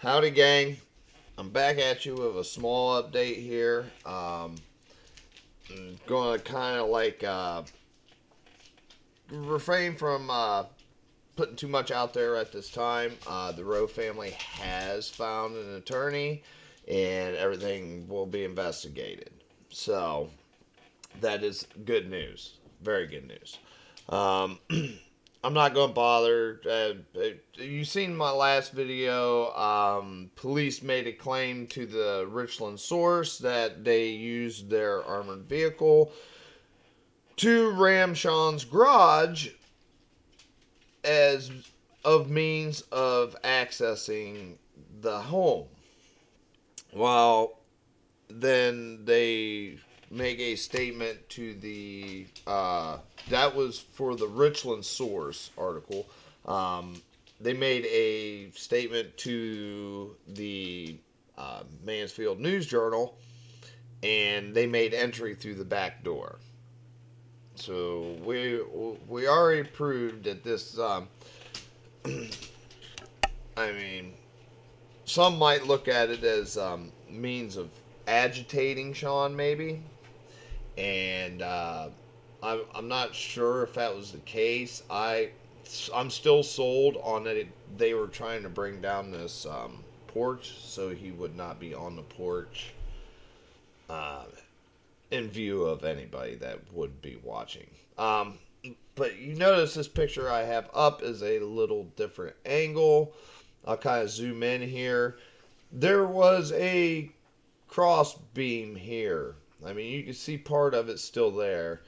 Howdy, gang. I'm back at you with a small update here. I'm going to kind of refrain from putting too much out there at this time. The Rowe family has found an attorney, and everything will be investigated. So that is good news. Very good news. Um, I'm not going to bother. You seen my last video? Police made a claim to the Richland source that they used their armored vehicle to ram Sean's garage as of means of accessing the home. Well, then they make a statement to the that was for the Richland Source article. They made a statement to the Mansfield News Journal, and they made entry through the back door. So we already proved that this. I mean, some might look at it as means of agitating Sean, maybe, and I'm not sure if that was the case. I'm still sold on that. They were trying to bring down this porch so he would not be on the porch uh, in view of anybody that would be watching. But you notice this picture I have up is a little different angle. I'll kind of zoom in here. There was a cross beam here. I mean, you can see part of it still there.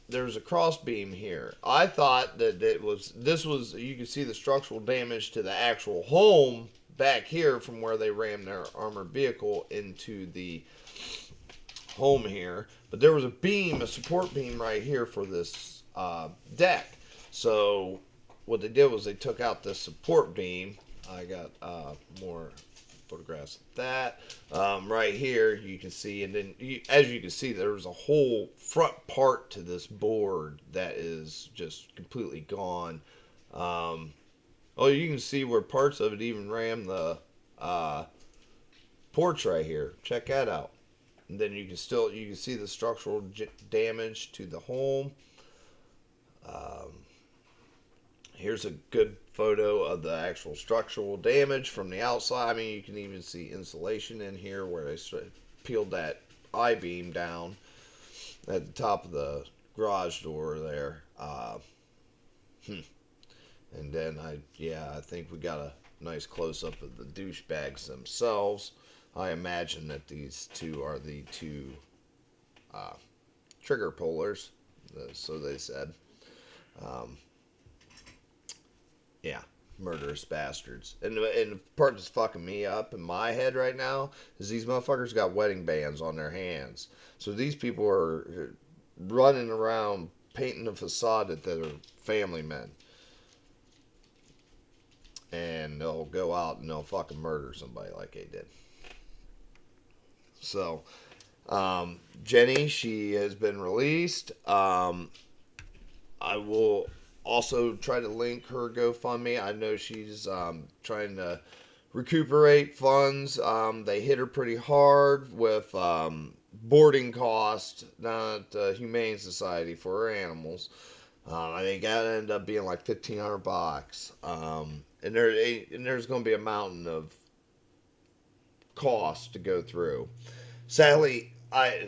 There's a cross beam here. I thought that this was you can see the structural damage to the actual home back here from where they rammed their armored vehicle into the home here. But there was a support beam right here for this deck. So what they did was they took out the support beam. I got more photographs of that right here. You can see, and then as you can see, there's a whole front part to this board that is just completely gone. Oh, you can see where parts of it even ram the porch right here. Check that out. And then you can see the structural damage to the home. Here's a good photo of the actual structural damage from the outside. I mean, you can even see insulation in here where they peeled that I-beam down at the top of the garage door there. And then I think we got a nice close-up of the douchebags themselves. I imagine that these two are the two trigger pullers, so they said. Um, Yeah, murderous bastards. And the part that's fucking me up in my head right now is these motherfuckers got wedding bands on their hands. So these people are running around painting a facade that they're family men. And they'll go out and they'll fucking murder somebody like they did. So, Jenny, she has been released. I will also try to link her GoFundMe. I know she's trying to recuperate funds. They hit her pretty hard with boarding costs down at the Humane Society for her animals. I think that ended up being like $1,500. And there's going to be a mountain of costs to go through. Sadly I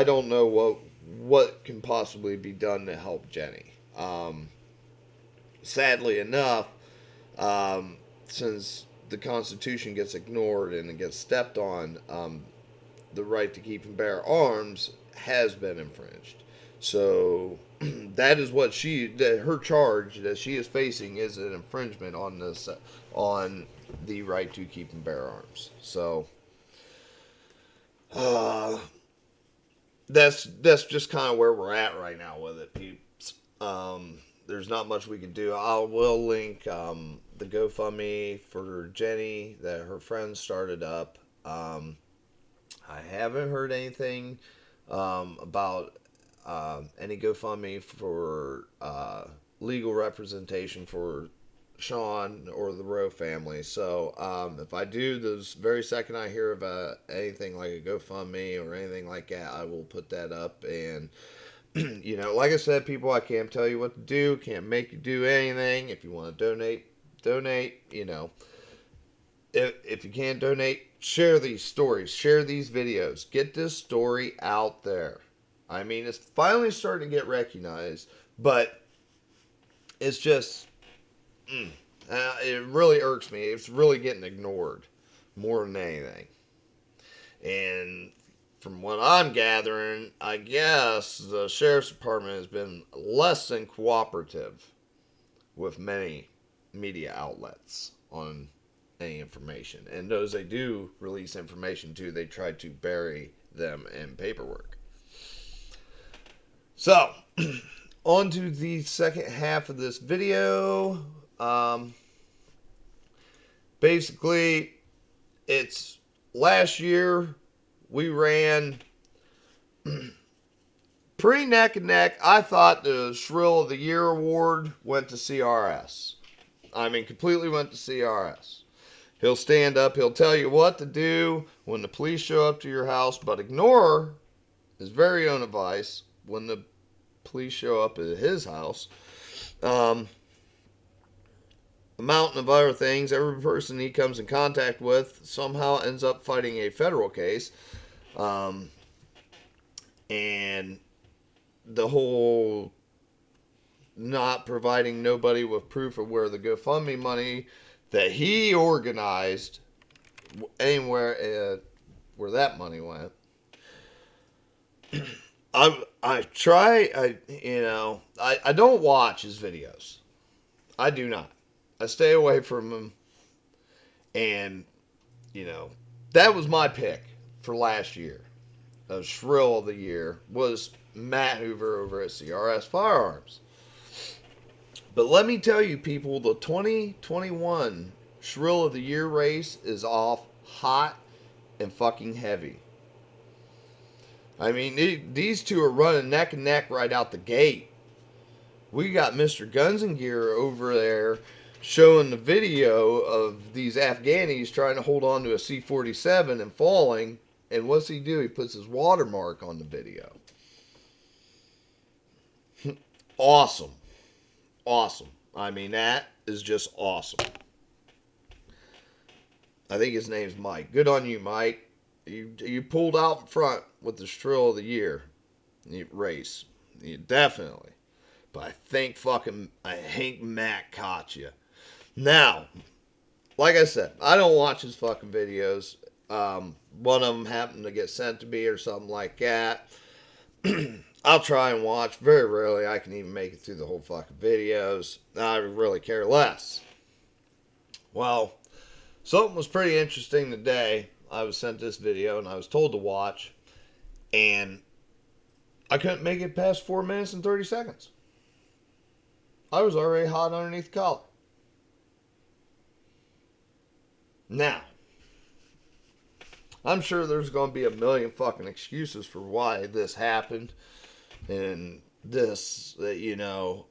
don't know what can possibly be done to help Jenny. Sadly enough, since the Constitution gets ignored and it gets stepped on, the right to keep and bear arms has been infringed. So that is what her charge that she is facing is an infringement on the right to keep and bear arms. So uh, that's just kind of where we're at right now with it, peeps. There's not much we can do. I will link the GoFundMe for Jenny that her friends started up. I haven't heard anything about any GoFundMe for legal representation for Sean or the Rowe family. So if I do, this very second I hear of anything like a GoFundMe or anything like that, I will put that up. And like I said, people, I can't tell you what to do, can't make you do anything. If you want to donate, donate. If you can't donate, share these stories, share these videos, get this story out there. I mean, it's finally starting to get recognized, but it's just, it really irks me. It's really getting ignored more than anything. And from what I'm gathering, I guess the sheriff's department has been less than cooperative with many media outlets on any information. And those they do release information to, they try to bury them in paperwork. So, on to the second half of this video. Basically, it's last year we ran pretty neck and neck. I thought the Shrill of the Year award went to CRS. I mean, completely went to CRS. He'll stand up, he'll tell you what to do when the police show up to your house, but ignore his very own advice when the police show up at his house. A mountain of other things. Every person he comes in contact with somehow ends up fighting a federal case. And the whole not providing nobody with proof of where the GoFundMe money that he organized, anywhere where that money went. I don't watch his videos. I do not. I stay away from him. And, that was my pick for last year. The Shrill of the Year was Matt Hoover over at CRS Firearms. But let me tell you, people, the 2021 Shrill of the Year race is off hot and fucking heavy. I mean, these two are running neck and neck right out the gate. We got Mr. Guns and Gear over there showing the video of these Afghanis trying to hold on to a C-47 and falling. And what's he do? He puts his watermark on the video. Awesome. Awesome. I mean, that is just awesome. I think his name's Mike. Good on you, Mike. You pulled out in front with the Shrill of the Year race. Definitely. But I think Matt caught you. Now, like I said, I don't watch his fucking videos. One of them happened to get sent to me or something like that. I'll try and watch. Very rarely I can even make it through the whole fucking videos. I really care less. Well, something was pretty interesting today. I was sent this video and I was told to watch. And I couldn't make it past 4 minutes and 30 seconds. I was already hot underneath the collar. Now, I'm sure there's going to be a million fucking excuses for why this happened. And this, the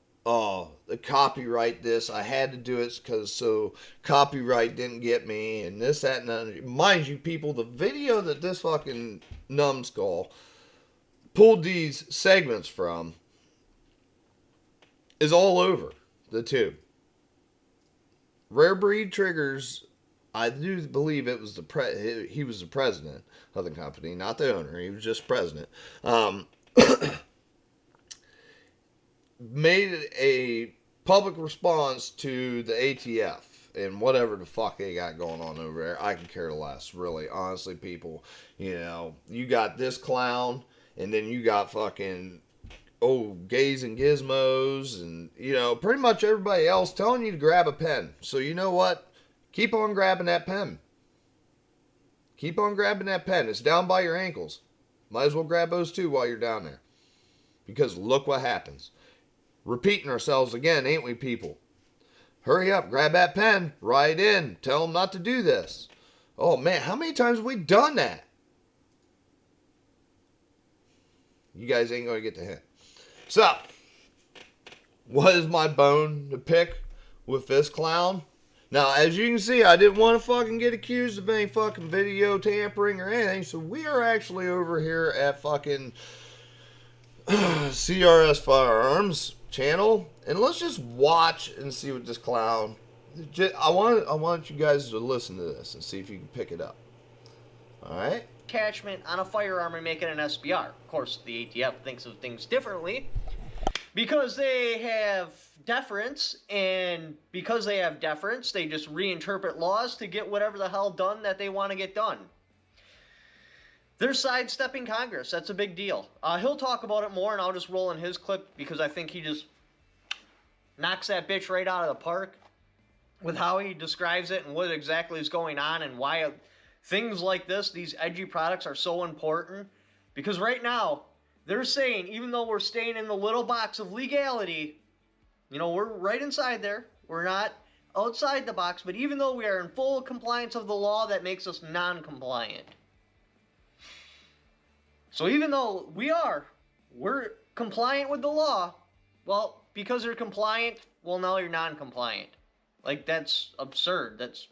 copyright this. I had to do it because so copyright didn't get me. And this, that, and that. Mind you, people, the video that this fucking numbskull pulled these segments from is all over the tube. Rare Breed Triggers, I do believe it was he was the president of the company, not the owner. He was just president. Made a public response to the ATF and whatever the fuck they got going on over there. I can care less, really. Honestly, people, you got this clown, and then you got fucking gays and gizmos, and pretty much everybody else telling you to grab a pen. So you know what? Keep on grabbing that pen. Keep on grabbing that pen. It's down by your ankles. Might as well grab those too while you're down there. Because look what happens. Repeating ourselves again, ain't we, people? Hurry up, grab that pen, write in, tell them not to do this. Oh man, how many times have we done that? You guys ain't going to get the hint. So, what is my bone to pick with this clown. Now, as you can see, I didn't want to fucking get accused of any fucking video tampering or anything, so we are actually over here at fucking CRS Firearms channel, and let's just watch and see what this clown. I want you guys to listen to this and see if you can pick it up. All right. Attachment on a firearm and make it an SBR. Of course, the ATF thinks of things differently because they have deference, and because they have deference, they just reinterpret laws to get whatever the hell done that they want to get done. They're sidestepping Congress. That's a big deal. He'll talk about it more, and I'll just roll in his clip because I think he just knocks that bitch right out of the park with how he describes it and what exactly is going on and why things like this, these edgy products, are so important. Because right now, they're saying, even though we're staying in the little box of legality, you know, we're right inside there. We're not outside the box, but even though we are in full compliance of the law, that makes us non-compliant. So even though we're compliant with the law, well, because you're compliant, well, now you're non-compliant. Like, that's absurd. That's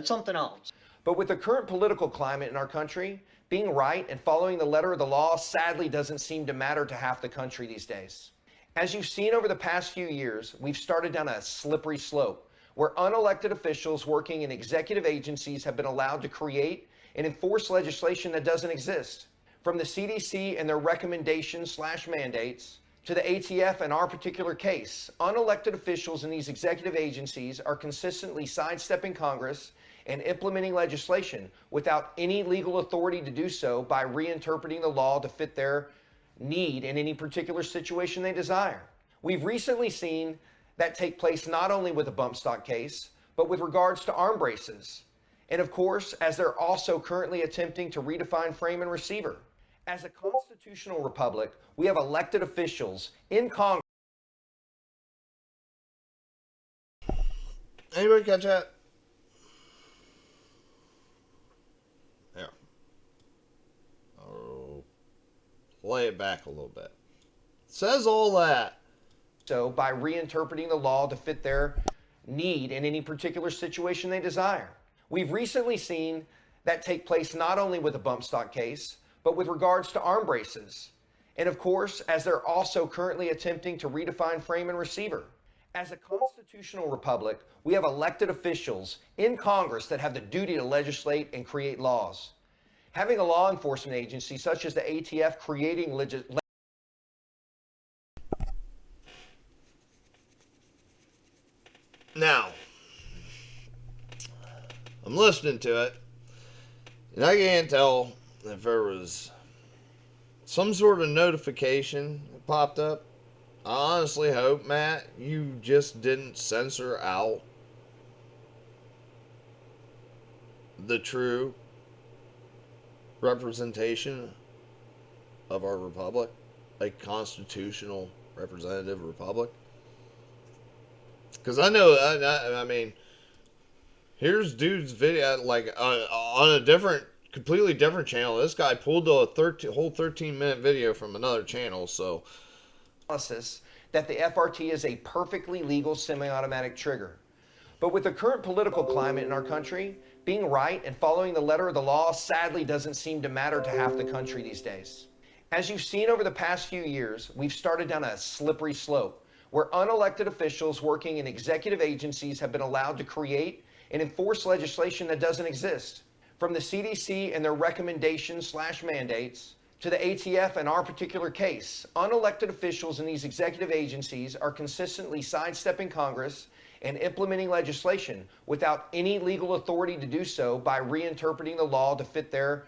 something else. But with the current political climate in our country, being right and following the letter of the law sadly doesn't seem to matter to half the country these days. As you've seen over the past few years, we've started down a slippery slope where unelected officials working in executive agencies have been allowed to create and enforce legislation that doesn't exist. From the CDC and their recommendations/mandates to the ATF in our particular case, unelected officials in these executive agencies are consistently sidestepping Congress and implementing legislation without any legal authority to do so by reinterpreting the law to fit their need in any particular situation they desire. We've recently seen that take place not only with the bump stock case, but with regards to arm braces. And of course, as they're also currently attempting to redefine frame and receiver. As a constitutional republic, we have elected officials in Congress. Anybody catch that? There. Oh, play it back a little bit. Says all that. So by reinterpreting the law to fit their need in any particular situation they desire. We've recently seen that take place not only with the bump stock case, but with regards to arm braces. And of course, as they're also currently attempting to redefine frame and receiver. As a constitutional republic, we have elected officials in Congress that have the duty to legislate and create laws. Having a law enforcement agency such as the ATF creating Now, I'm listening to it, and I can't tell if there was some sort of notification that popped up. I honestly hope, Matt, you just didn't censor out the true representation of our republic, a constitutional representative republic. Because I know, I mean, here's dude's video, like, on a different, completely different channel. This guy pulled a whole 13-minute video from another channel, so. Analysis that the FRT is a perfectly legal semi-automatic trigger. But with the current political climate in our country, being right and following the letter of the law sadly doesn't seem to matter to half the country these days. As you've seen over the past few years, we've started down a slippery slope where unelected officials working in executive agencies have been allowed to create and enforce legislation that doesn't exist. From the CDC and their recommendations/mandates to the ATF in our particular case, unelected officials in these executive agencies are consistently sidestepping Congress and implementing legislation without any legal authority to do so by reinterpreting the law to fit their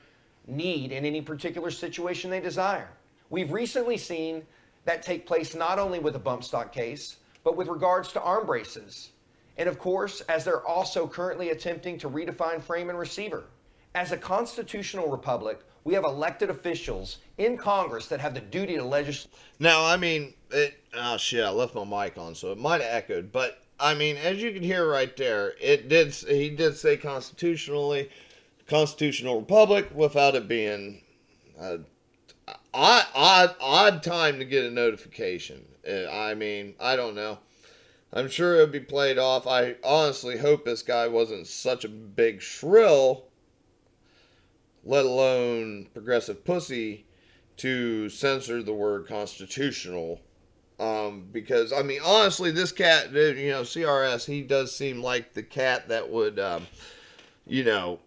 need in any particular situation they desire. We've recently seen that take place not only with the bump stock case, but with regards to arm braces. And of course, as they're also currently attempting to redefine frame and receiver. As a constitutional republic, we have elected officials in Congress that have the duty to legislate. Now, I mean, oh shit, I left my mic on, so it might have echoed. But, I mean, as you can hear right there, he did say constitutional republic without it being odd time to get a notification. I mean, I don't know. I'm sure it would be played off. I honestly hope this guy wasn't such a big shrill, let alone progressive pussy, to censor the word constitutional. Because, I mean, honestly, this cat, CRS, he does seem like the cat that would, you know,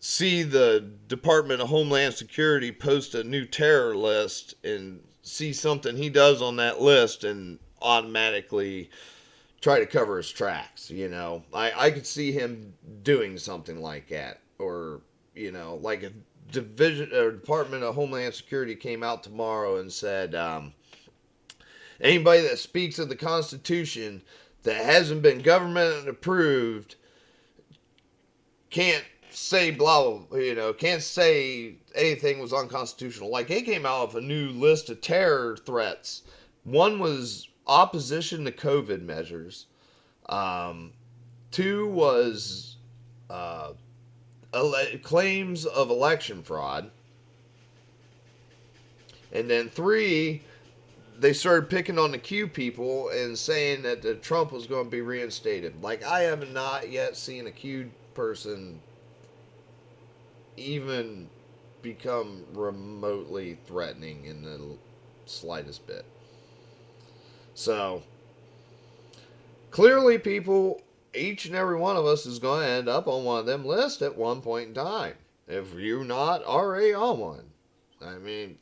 see the Department of Homeland Security post a new terror list and see something he does on that list and automatically try to cover his tracks. I could see him doing something like that, or like if division or Department of Homeland Security came out tomorrow and said, anybody that speaks of the Constitution that hasn't been government approved can't say blah blah, can't say anything was unconstitutional. Like, they came out with a new list of terror threats. One was opposition to COVID measures. Two was claims of election fraud. And then three, they started picking on the Q people and saying that Trump was going to be reinstated. Like, I have not yet seen a Q person even become remotely threatening in the slightest bit. So, clearly, people, each and every one of us is going to end up on one of them lists at one point in time. If you're not already on one. I mean,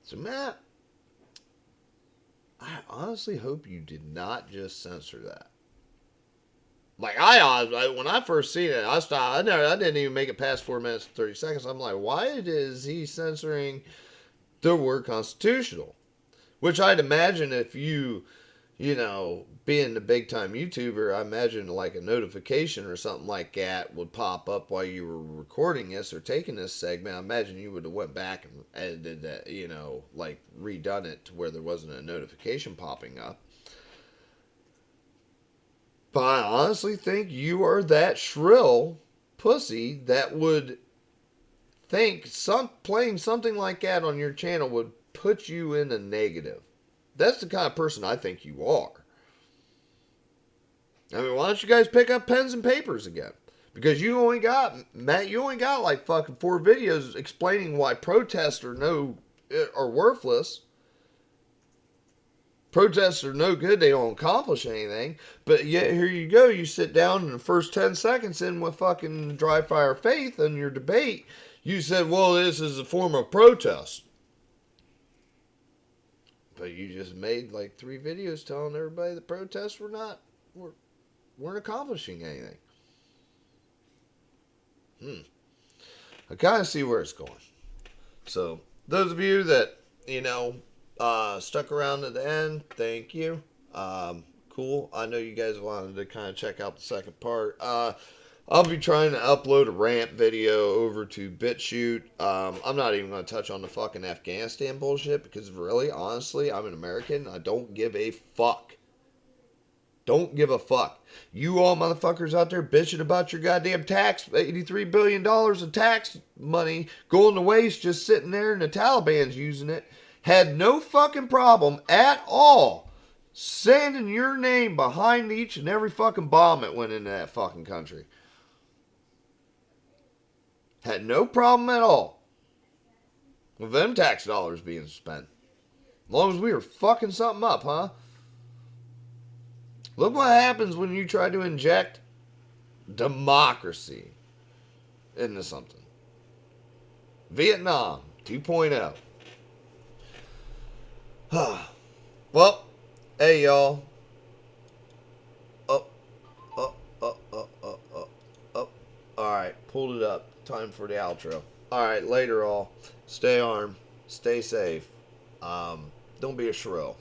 so Matt, I honestly hope you did not just censor that. Like, when I first seen it, I stopped. I didn't even make it past 4 minutes and 30 seconds. I'm like, why is he censoring the word constitutional? Which I'd imagine if you being the big time YouTuber, I imagine like a notification or something like that would pop up while you were recording this or taking this segment. I imagine you would have went back and edited that, like redone it to where there wasn't a notification popping up. But I honestly think you are that shrill pussy that would think playing something like that on your channel would put you in the negative. That's the kind of person I think you are. I mean, why don't you guys pick up pens and papers again? Because you only got like fucking 4 videos explaining why protests are worthless. Protests are no good. They don't accomplish anything. But yet here you go. You sit down in the first 10 seconds in with fucking dry fire faith in your debate. You said, well, this is a form of protest. But you just made like 3 videos telling everybody the protests weren't accomplishing anything. I kind of see where it's going. So those of you that, stuck around to the end, thank you. Cool. I know you guys wanted to kind of check out the second part. I'll be trying to upload a rant video over to BitChute. I'm not even going to touch on the fucking Afghanistan bullshit because really, honestly, I'm an American. I don't give a fuck. Don't give a fuck. You all motherfuckers out there bitching about your goddamn tax, $83 billion of tax money going to waste just sitting there and the Taliban's using it, had no fucking problem at all sending your name behind each and every fucking bomb that went into that fucking country. Had no problem at all with them tax dollars being spent. As long as we were fucking something up, huh? Look what happens when you try to inject democracy into something. Vietnam 2.0. Well, hey y'all. Up. Alright, pulled it up. Time for the outro. Alright, later all. Stay armed. Stay safe. Don't be a shrill.